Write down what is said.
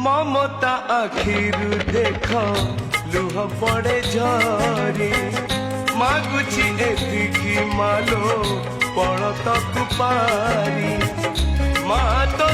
ममता आखिरु देख लुह पड़े झरी मागुची एतिकी मालो पड़तकु पारी मा तो